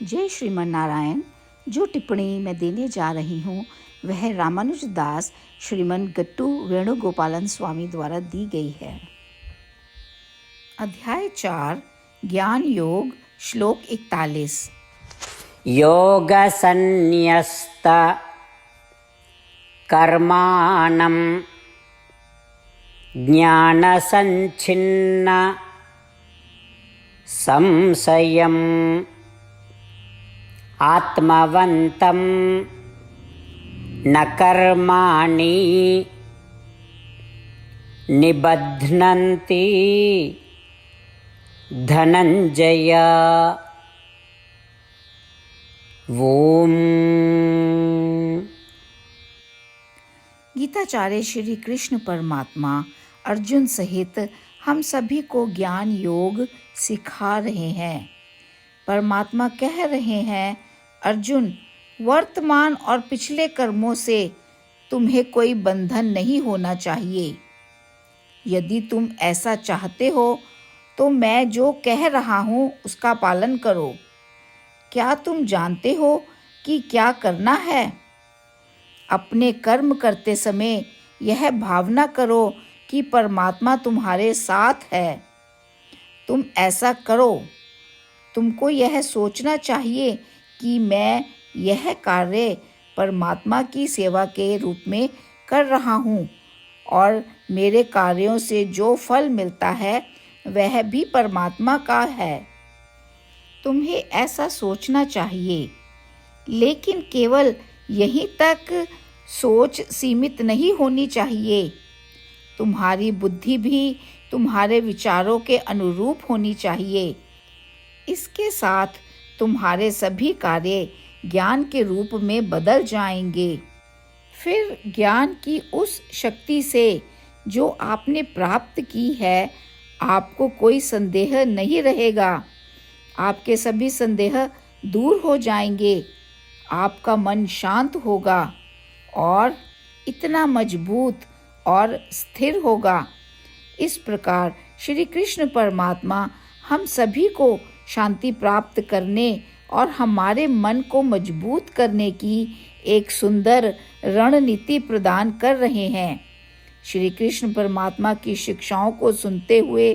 जय श्रीमन नारायण। जो टिप्पणी मैं देने जा रही हूँ वह रामानुज दास श्रीमन गट्टू वेणुगोपालन स्वामी द्वारा दी गई है। अध्याय 4 ज्ञान योग श्लोक 41। योग संन्यस्त कर्माणं ज्ञान संच्छिन्न संशयम् आत्मवन्तं न कर्माणि निबध्नन्ति धनंजय। ओम। गीताचार्य श्री कृष्ण परमात्मा अर्जुन सहित हम सभी को ज्ञान योग सिखा रहे हैं। परमात्मा कह रहे हैं, अर्जुन, वर्तमान और पिछले कर्मों से तुम्हें कोई बंधन नहीं होना चाहिए। यदि तुम ऐसा चाहते हो तो मैं जो कह रहा हूँ उसका पालन करो। क्या तुम जानते हो कि क्या करना है? अपने कर्म करते समय यह भावना करो कि परमात्मा तुम्हारे साथ है। तुम ऐसा करो। तुमको यह सोचना चाहिए कि मैं यह कार्य परमात्मा की सेवा के रूप में कर रहा हूँ और मेरे कार्यों से जो फल मिलता है वह भी परमात्मा का है। तुम्हें ऐसा सोचना चाहिए, लेकिन केवल यहीं तक सोच सीमित नहीं होनी चाहिए। तुम्हारी बुद्धि भी तुम्हारे विचारों के अनुरूप होनी चाहिए। इसके साथ तुम्हारे सभी कार्य ज्ञान के रूप में बदल जाएंगे। फिर ज्ञान की उस शक्ति से जो आपने प्राप्त की है, आपको कोई संदेह नहीं रहेगा। आपके सभी संदेह दूर हो जाएंगे। आपका मन शांत होगा और इतना मजबूत और स्थिर होगा। इस प्रकार श्री कृष्ण परमात्मा हम सभी को शांति प्राप्त करने और हमारे मन को मजबूत करने की एक सुंदर रणनीति प्रदान कर रहे हैं। श्री कृष्ण परमात्मा की शिक्षाओं को सुनते हुए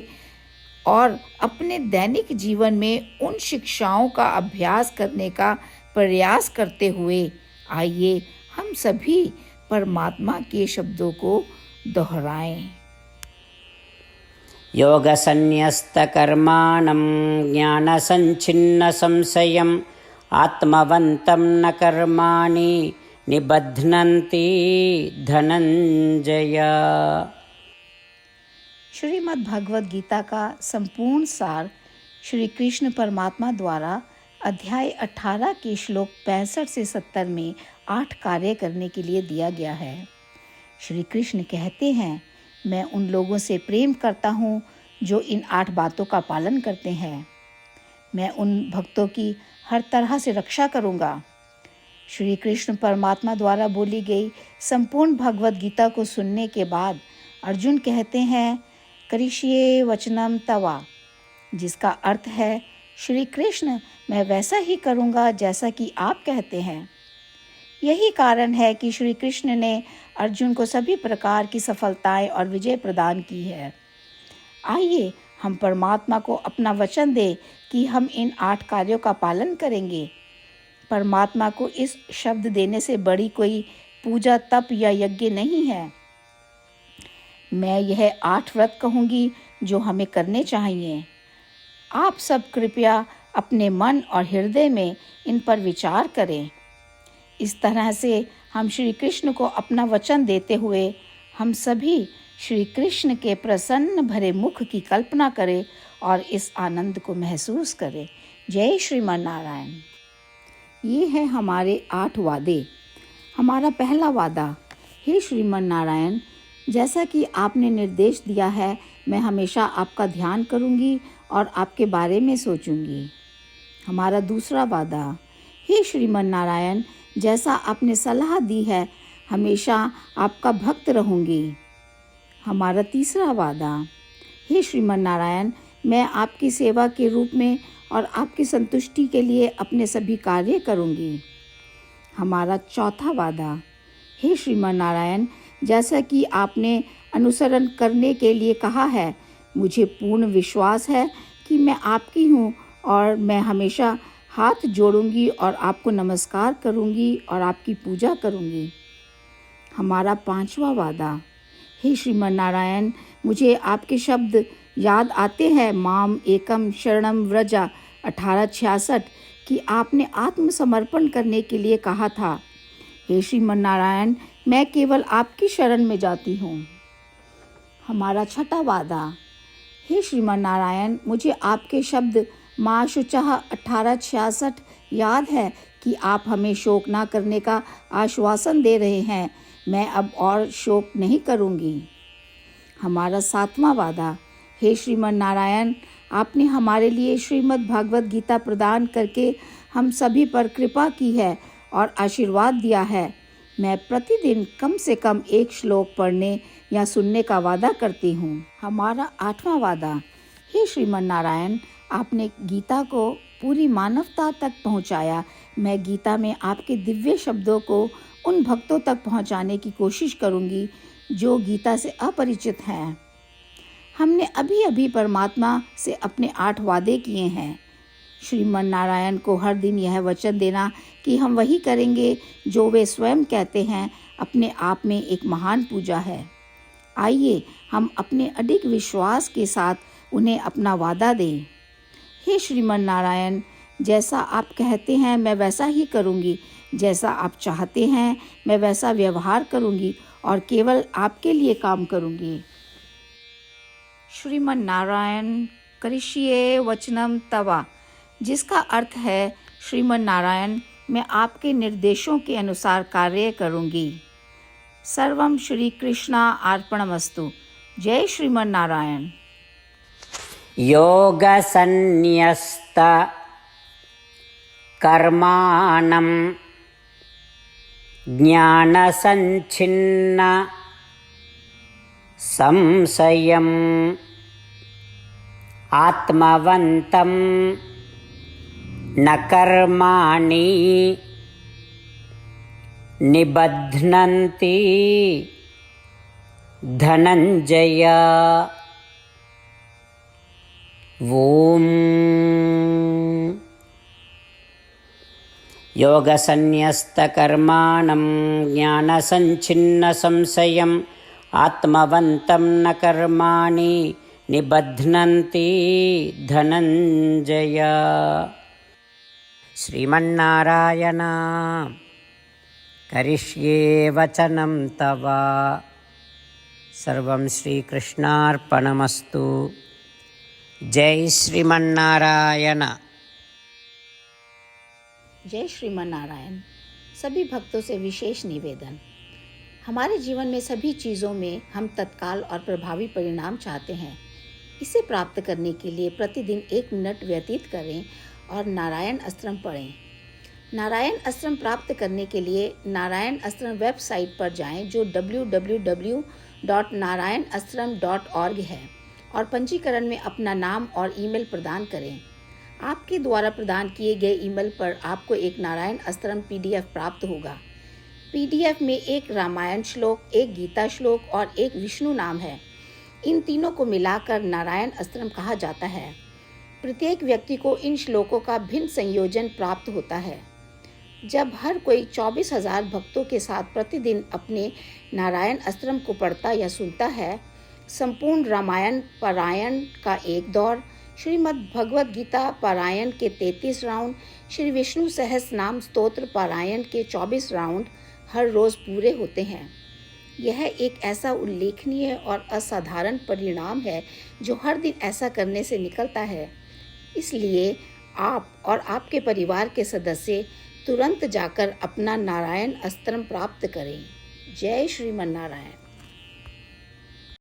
और अपने दैनिक जीवन में उन शिक्षाओं का अभ्यास करने का प्रयास करते हुए आइए हम सभी परमात्मा के शब्दों को दोहराएं। योग संन्यस्त कर्माणं ज्ञान संच्छिन्न संशयम् आत्मवन्तं न कर्माणि निबध्नन्ति धनंजय। श्रीमद् भगवद गीता का संपूर्ण सार श्री कृष्ण परमात्मा द्वारा अध्याय 18 के श्लोक 65 से 70 में 8 कार्य करने के लिए दिया गया है। श्री कृष्ण कहते हैं, मैं उन लोगों से प्रेम करता हूँ जो इन 8 बातों का पालन करते हैं। मैं उन भक्तों की हर तरह से रक्षा करूँगा। श्री कृष्ण परमात्मा द्वारा बोली गई संपूर्ण भगवद गीता को सुनने के बाद अर्जुन कहते हैं, करिष्ये वचनम तवा, जिसका अर्थ है, श्री कृष्ण, मैं वैसा ही करूँगा जैसा कि आप कहते हैं। यही कारण है कि श्री कृष्ण ने अर्जुन को सभी प्रकार की सफलताएं और विजय प्रदान की है। आइए हम परमात्मा को अपना वचन दें कि हम इन 8 कार्यों का पालन करेंगे। परमात्मा को इस शब्द देने से बड़ी कोई पूजा, तप या यज्ञ नहीं है। मैं यह 8 व्रत कहूँगी जो हमें करने चाहिए। आप सब कृपया अपने मन और हृदय में इन पर विचार करें। इस तरह से हम श्री कृष्ण को अपना वचन देते हुए हम सभी श्री कृष्ण के प्रसन्न भरे मुख की कल्पना करें और इस आनंद को महसूस करें। जय श्रीमन नारायण। ये है हमारे 8 वादे। हमारा पहला वादा, हे श्रीमन नारायण, जैसा कि आपने निर्देश दिया है, मैं हमेशा आपका ध्यान करूंगी और आपके बारे में सोचूंगी। हमारा दूसरा वादा, हे श्रीमन नारायण, जैसा आपने सलाह दी है, हमेशा आपका भक्त रहूंगी। हमारा तीसरा वादा, हे श्रीमन नारायण, मैं आपकी सेवा के रूप में और आपकी संतुष्टि के लिए अपने सभी कार्य करूंगी। हमारा चौथा वादा। हे श्रीमान नारायण, जैसा कि आपने अनुसरण करने के लिए कहा है, मुझे पूर्ण विश्वास है कि मैं आपकी हूँ और मैं हमेशा हाथ जोड़ूंगी और आपको नमस्कार करूंगी और आपकी पूजा करूंगी। हमारा पांचवा वादा। हे श्रीमान नारायण, मुझे आपके शब्द याद आते हैं, माम एकम शरणम व्रजा 1866, कि आपने आत्मसमर्पण करने के लिए कहा था। हे श्रीमान नारायण, मैं केवल आपकी शरण में जाती हूँ। हमारा छठा वादा। हे श्रीमान नारायण, मुझे आपके शब्द माँ शुचः 1866 याद है कि आप हमें शोक ना करने का आश्वासन दे रहे हैं। मैं अब और शोक नहीं करूँगी। हमारा सातवां वादा। हे श्रीमान नारायण, आपने हमारे लिए श्रीमद् भागवत गीता प्रदान करके हम सभी पर कृपा की है और आशीर्वाद दिया है। मैं प्रतिदिन कम से कम एक श्लोक पढ़ने या सुनने का वादा करती हूँ। हमारा आठवां वादा। हे श्रीमान नारायण, आपने गीता को पूरी मानवता तक पहुँचाया। मैं गीता में आपके दिव्य शब्दों को उन भक्तों तक पहुँचाने की कोशिश करूँगी जो गीता से अपरिचित हैं। हमने अभी अभी परमात्मा से अपने 8 वादे किए हैं। श्रीमान नारायण को हर दिन यह वचन देना कि हम वही करेंगे जो वे स्वयं कहते हैं, अपने आप में एक महान पूजा है। आइए हम अपने अडिग विश्वास के साथ उन्हें अपना वादा दें। हे श्रीमान नारायण, जैसा आप कहते हैं मैं वैसा ही करूँगी। जैसा आप चाहते हैं मैं वैसा व्यवहार करूँगी और केवल आपके लिए काम करूँगी। श्रीमान नारायण करिष्ये वचनम तवा, जिसका अर्थ है, श्रीमान नारायण, मैं आपके निर्देशों के अनुसार कार्य करूँगी। सर्वम श्री कृष्णा अर्पणमस्तु। जय श्रीमान नारायण। योगसन्न्यस्त कर्माणं ज्ञानसञ्छिन्न संशयम् आत्मवन्तं न कर्माणि निबध्नन्ति धनञ्जय। ॐ योगसन्न्यस्तकर्माणं ज्ञानसञ्छिन्नसंशयम् आत्मवन्तं न कर्माणि निबध्नन्ति धनञ्जय। श्रीमन्नारायण करिष्ये वचनं तव। सर्वं श्रीकृष्णार्पणमस्तु। जय श्रीमन्नारायण। जय श्रीमान नारायण। सभी भक्तों से विशेष निवेदन। हमारे जीवन में सभी चीज़ों में हम तत्काल और प्रभावी परिणाम चाहते हैं। इसे प्राप्त करने के लिए प्रतिदिन 1 मिनट व्यतीत करें और नारायण अस्त्रम पढ़ें। नारायण अस्त्रम प्राप्त करने के लिए नारायण अस्त्रम वेबसाइट पर जाएं, जो www.narayanastram.org है, और पंजीकरण में अपना नाम और ईमेल प्रदान करें। आपके द्वारा प्रदान किए गए ईमेल पर आपको एक नारायण अस्त्रम PDF प्राप्त होगा। PDF में 1 रामायण श्लोक, 1 गीता श्लोक और 1 विष्णु नाम है। इन तीनों को मिलाकर नारायण अस्त्रम कहा जाता है। प्रत्येक व्यक्ति को इन श्लोकों का भिन्न संयोजन प्राप्त होता है। जब हर कोई 24,000 भक्तों के साथ प्रतिदिन अपने नारायण अस्त्रम को पढ़ता या सुनता है, संपूर्ण रामायण पारायण का 1 दौर, श्रीमद् भगवद गीता पारायण के 33 राउंड, श्री विष्णु सहस्त्र नाम स्तोत्र पारायण के 24 राउंड हर रोज़ पूरे होते हैं। यह एक ऐसा उल्लेखनीय और असाधारण परिणाम है जो हर दिन ऐसा करने से निकलता है। इसलिए आप और आपके परिवार के सदस्य तुरंत जाकर अपना नारायण अस्त्रम प्राप्त करें। जय श्रीमन नारायण।